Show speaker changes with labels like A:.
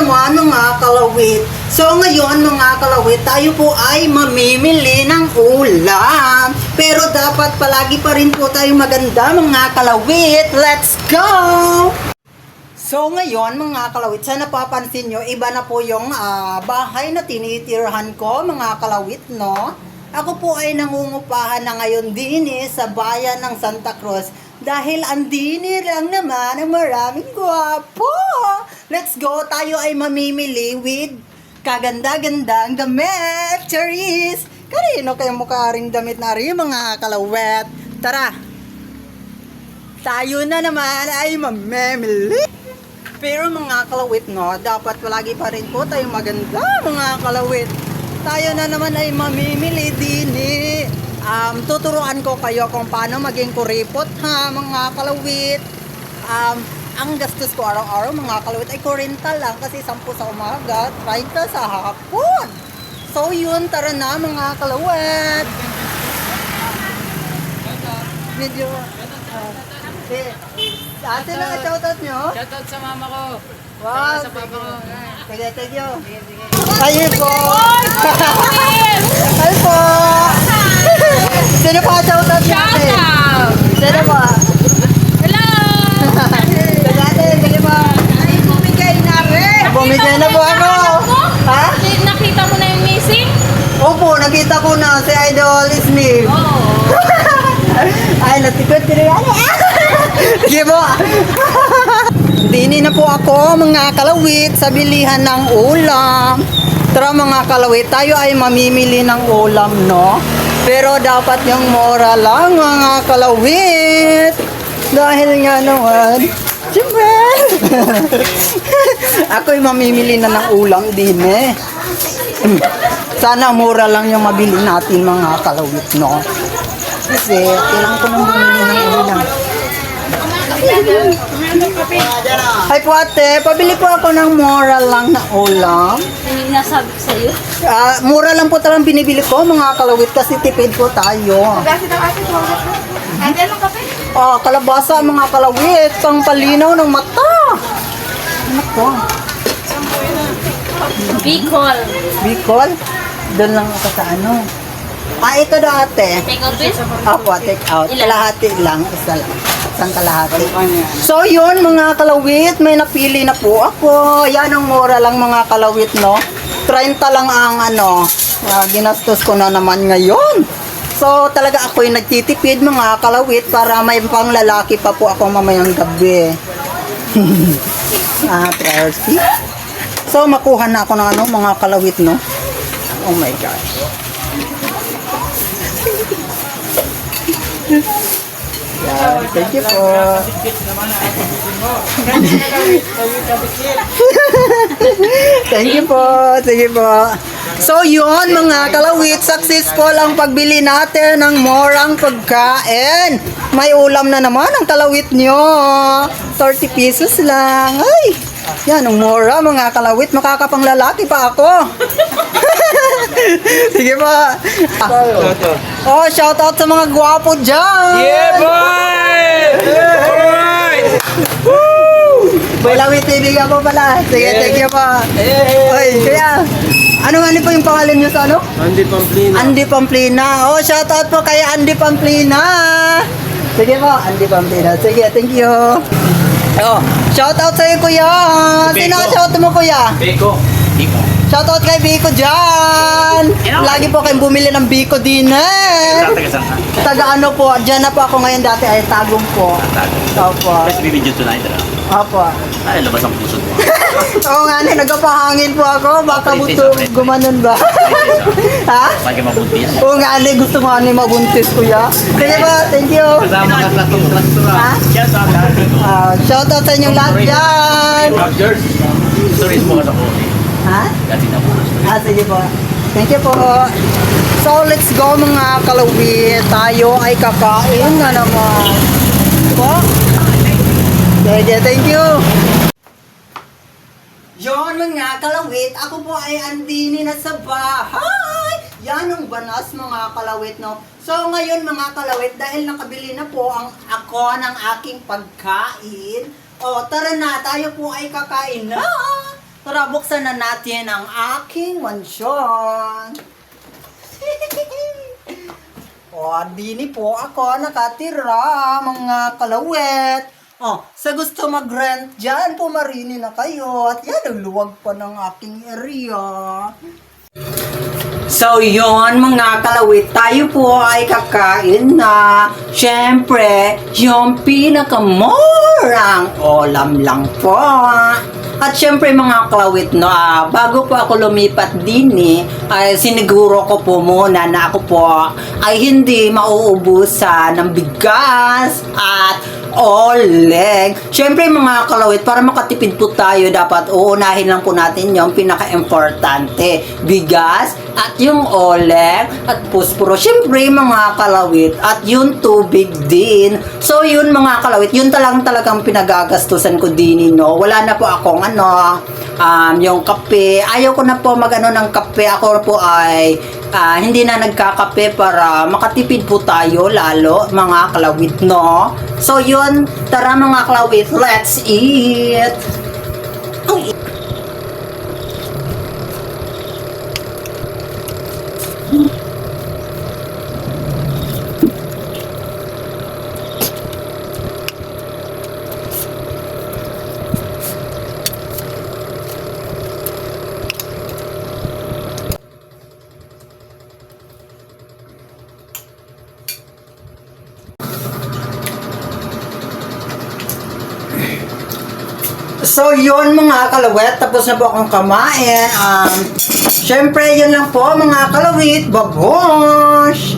A: naman mga kalawit. So ngayon mga kalawit, tayo po ay mamimili ng ulam. Pero dapat palagi pa rin po tayo maganda mga kalawit. Let's go! So ngayon mga kalawit, sa napapansin nyo, iba na po yung bahay na tinitirahan ko mga kalawit, no? Ako po ay nangungupahan na ngayon din sa bayan ng Santa Cruz. Dahil andini lang naman ang maraming gwapo. Let's go, tayo ay mamimili with kaganda-gandang damit. Charis! Kanino kayo mukha ring damit na rin mga kalawet? Tara! Tayo na naman ay mamimili. Pero mga kalawit, no, dapat palagi pa rin po tayo maganda mga kalawit. Tayo na naman ay mamimili din tuturuan ko kayo kung paano maging kuripot ha mga kalawit. Ang gastos ko araw-araw mga kalawit ay 40 lang kasi 10 sa umaga, 30 sa hapon. So yun, tara na mga kalawit. Video. Ate na shoutout nyo?
B: Shoutout sa mama ko.
A: Wow,
B: Sa papa ko.
A: sige, thank you. Ayun po. Ayun po. Sino pa shoutout nyo?
B: Shoutout!
A: Sino pa?
B: Hello!
A: Sige, sige po.
B: Ay, bumigay na rin.
A: Bumigay na po ako. Ha?
B: Nakita mo na yung missing?
A: Opo, nakita ko na si Idol Ismi.
B: Oo.
A: Ay, natikot ko na. Sige po. Dini na po ako mga kalawit sa bilihan ng ulam. Tara mga kalawit, tayo ay mamimili ng ulam, no? Pero dapat yung mura lang mga kalawit. Dahil nga naman, siyempre. Ako'y mamimili na ng ulam din Sana mura lang yung mabili natin mga kalawit, no? Kasi kailangan ko nang bumili ng ulam. Hi po ate, pabili po ako ng mura lang na ulam.
B: Yung nasabi ko sa'yo?
A: Mura lang po talagang binibili ko mga kalawit kasi tipid po tayo.
B: Kasi daw ate, ate, anong kape?
A: Kalabasa mga kalawit, pang palinaw ng mata. Ano to?
B: Bicol.
A: Bicol? Doon lang ako sa ano. Ito daw ate.
B: Take out this?
A: Apo, take out.
B: Ilan?
A: Kalahati lang. Isa lang. Isang kalahati. So yun mga kalawit, may napili na po ako. Yan ang mura lang mga kalawit, no? 30 lang ang ginastos ko na naman ngayon. So talaga ako'y nagtitipid mga kalawit para may panglalaki pa po ako mamayang gabi. Priority. So makuha na ako ng mga kalawit, no? Oh my gosh. Yeah, thank you po. Thank you po. Sige po. So yun mga kalawit, successful ang pagbili natin ng morang pagkain. May ulam na naman ang kalawit nyo. 30 pesos lang. Ay, yan ang mura mga kalawit. Makakapanglalaki pa ako. Sige pa. Oh, shout out sa mga gwapo dyan.
C: Yeah, boy! Boy!
A: Boy Lawit TV ka po pala. Sige, thank you pa. Oy, kaya, ano po yung pangalan nyo sa ano?
C: Andy Pamplina.
A: Andy Pamplina. Oh, shout out po kay Andy Pamplina. Sige po, Andy Pamplina. Sige, thank you. Oh, shout out sa iyo kuya. Sino ka shout mo kuya?
C: Beko. Beko.
A: Shoutout kay Biko dyan! Lagi po kayong bumili ng Biko din
C: Tatagasang ka.
A: Taga ano po, dyan na po ako ngayon dati ay Tagum po. Opo.
C: Let's be video tonight.
A: Opo.
C: Ay, labas ang puso mo.
A: Oo nga, nagpapahangin po ako. Baka buto gumanon ba? Ha?
C: Lagi mabuntis.
A: Oo nga, gusto mo nga mabuntis kuya. Sige po, thank you.
C: Kasama ka sa traktura.
A: Ha?
C: Yes,
A: Shoutout sa inyong lahat dyan.
C: Rogers. Stories mo ka sa coffee.
A: Ha?
C: Kasi na po.
A: Sige po. Thank you po. So, let's go mga kalawit. Tayo ay kakain na naman. Po? Sige, thank you. Yon mga kalawit, ako po ay andini na sa bahay. Yan ang banas mga kalawit, no? So ngayon mga kalawit, dahil nakabili na po ako ng aking pagkain, tara na, tayo po ay kakain na. Tara, buksan na natin ang aking mansyon. O, dini po ako nakatira, mga kalawit. O, sa gusto mag-rent dyan, pumarini na kayo. At yan, ang luwag pa ng aking area. So yon mga kalawit, tayo po ay kakain na. Siyempre, yung pinakamurang ulam lang po. At siyempre mga kalawit, no, bago po ako lumipat din ay siniguro ko po muna na ako po ay hindi mauubusan ng bigas at oleg. Siyempre mga kalawit, para makatipid po tayo, dapat uunahin lang po natin yung pinaka-importante. Bigas at yung oleg at pusporo. Siyempre mga kalawit, at yung tubig din. So yun mga kalawit, yun talagang pinagagastusan ko din, no? Wala na po akong yung kape. Ayaw ko na po mag-ano ng kape. Ako po ay hindi na nagkakape para makatipid po tayo lalo mga kalawit, no? So yun, tara mga kalawit, let's eat! So yun mga kalawit, tapos na po akong kamain. Syempre yun lang po mga kalawit, babosh!